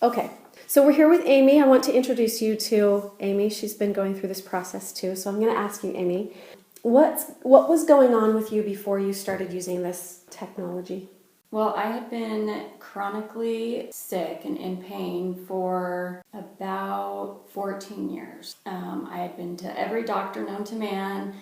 Okay, so we're here with Aimee. I want to introduce you to Aimee. She's been going through this process too. So I'm going to ask you, Aimee, what was going on with you before you started using this technology? Well, I had been chronically sick and in pain for about 14 years. I had been to every doctor known to man,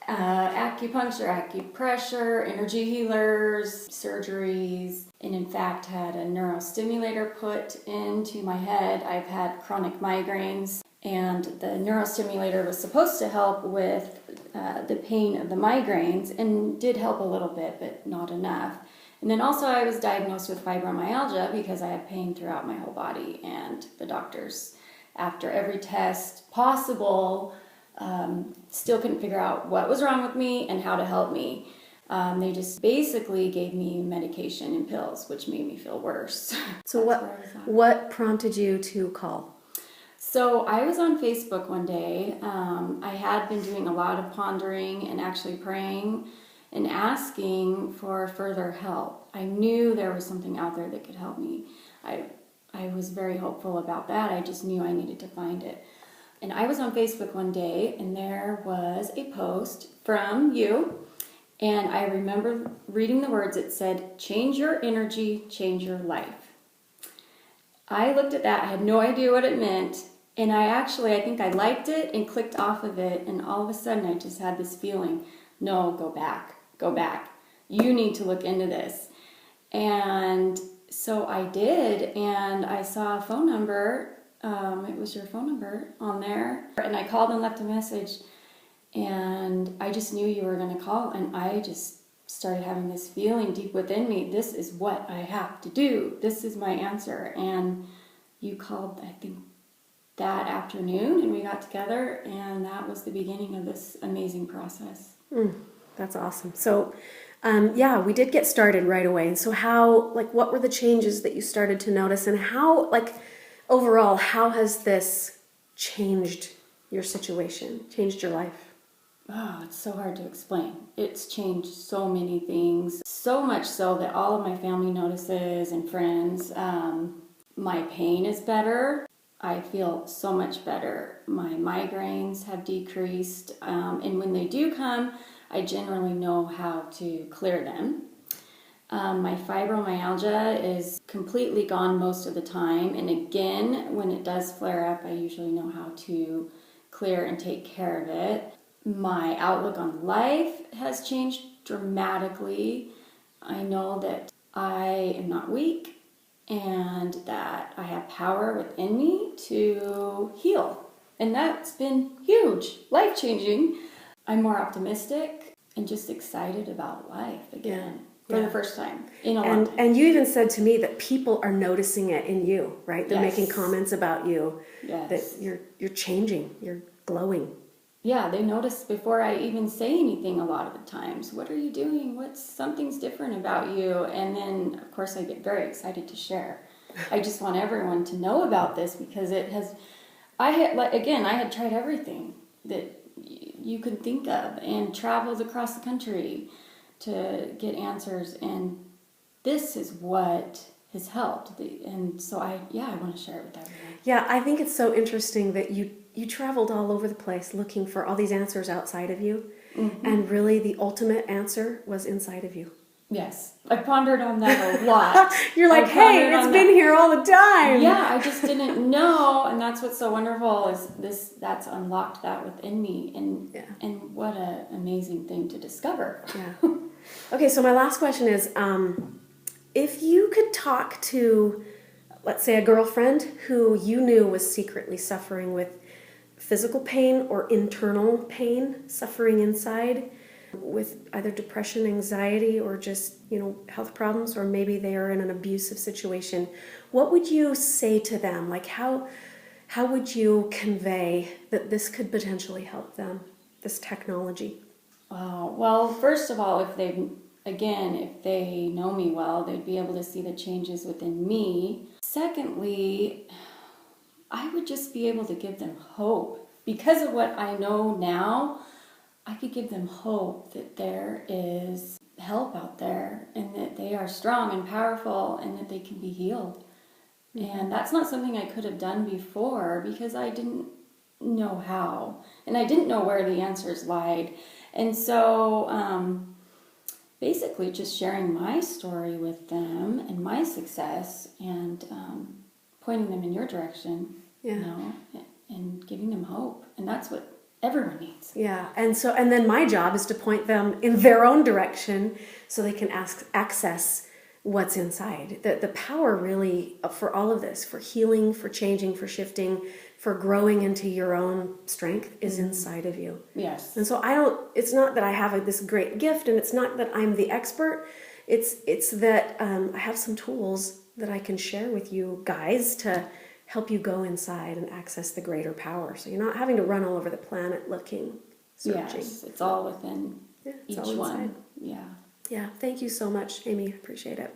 acupuncture, acupressure, energy healers, surgeries, and in fact had a neurostimulator put into my head. I've had chronic migraines, and the neurostimulator was supposed to help with the pain of the migraines and did help a little bit, but not enough. And then also I was diagnosed with fibromyalgia because I had pain throughout my whole body, and the doctors, after every test possible, still couldn't figure out what was wrong with me and how to help me. They just basically gave me medication and pills, which made me feel worse. So what prompted you to call? So I was on Facebook one day. I had been doing a lot of pondering and actually praying and asking for further help. I knew there was something out there that could help me. I was very hopeful about that. I just knew I needed to find it. And I was on Facebook one day, and there was a post from you, and I remember reading the words. It said, "Change your energy, change your life." I looked at that. I had no idea what it meant, and I think I liked it and clicked off of it, and all of a sudden I just had this feeling, no, go back. You need to look into this. And so I did, and I saw a phone number. It was your phone number on there, and I called and left a message, and I just knew you were going to call, and I just started having this feeling deep within me, this is what I have to do, this is my answer. And you called, I think, that afternoon, and we got together, and that was the beginning of this amazing process. That's awesome. So we did get started right away. And so what were the changes that you started to notice, and how, overall, how has this changed your situation, changed your life? Oh, it's so hard to explain. It's changed so many things, so much so that all of my family notices and friends. My pain is better. I feel so much better. My migraines have decreased, and when they do come, I generally know how to clear them. My fibromyalgia is completely gone most of the time, and again, when it does flare up, I usually know how to clear and take care of it. My outlook on life has changed dramatically. I know that I am not weak and that I have power within me to heal, and that's been huge, life-changing. I'm more optimistic and just excited about life again. For the first time in a long time. And you even said to me that people are noticing it in you, right? They're making comments about you. Yes. That you're changing, you're glowing. Yeah, they notice before I even say anything a lot of the times. What are you doing? Something's different about you? And then, of course, I get very excited to share. I just want everyone to know about this because I had tried everything that you could think of and traveled across the country to get answers, and this is what has helped. And so I want to share it with everyone. Yeah, I think it's so interesting that you traveled all over the place looking for all these answers outside of you, and really the ultimate answer was inside of you. Yes, I pondered on that a lot. You're like, hey, it's been here all the time. Yeah, I just didn't know, and that's what's so wonderful is that's unlocked that within me, and what an amazing thing to discover. Yeah. Okay, so my last question is, if you could talk to, let's say, a girlfriend who you knew was secretly suffering with physical pain or internal pain, suffering inside, with either depression, anxiety, or just, health problems, or maybe they are in an abusive situation, what would you say to them? How would you convey that this could potentially help them, this technology? Well, first of all, if they know me well, they'd be able to see the changes within me. Secondly, I would just be able to give them hope. Because of what I know now, I could give them hope that there is help out there and that they are strong and powerful and that they can be healed. And that's not something I could have done before because I didn't know how. And I didn't know where the answers lied. And so basically just sharing my story with them and my success and pointing them in your direction, you know, and giving them hope. And that's what everyone needs. Yeah, and then my job is to point them in their own direction so they can access what's inside. The power really for all of this, for healing, for changing, for shifting, for growing into your own strength is inside of you. Yes. And so it's not that I have this great gift, and it's not that I'm the expert. It's that I have some tools that I can share with you guys to help you go inside and access the greater power. So you're not having to run all over the planet looking, searching. Yes, it's all within each all one. inside. Yeah. Yeah, thank you so much, Aimee. I appreciate it.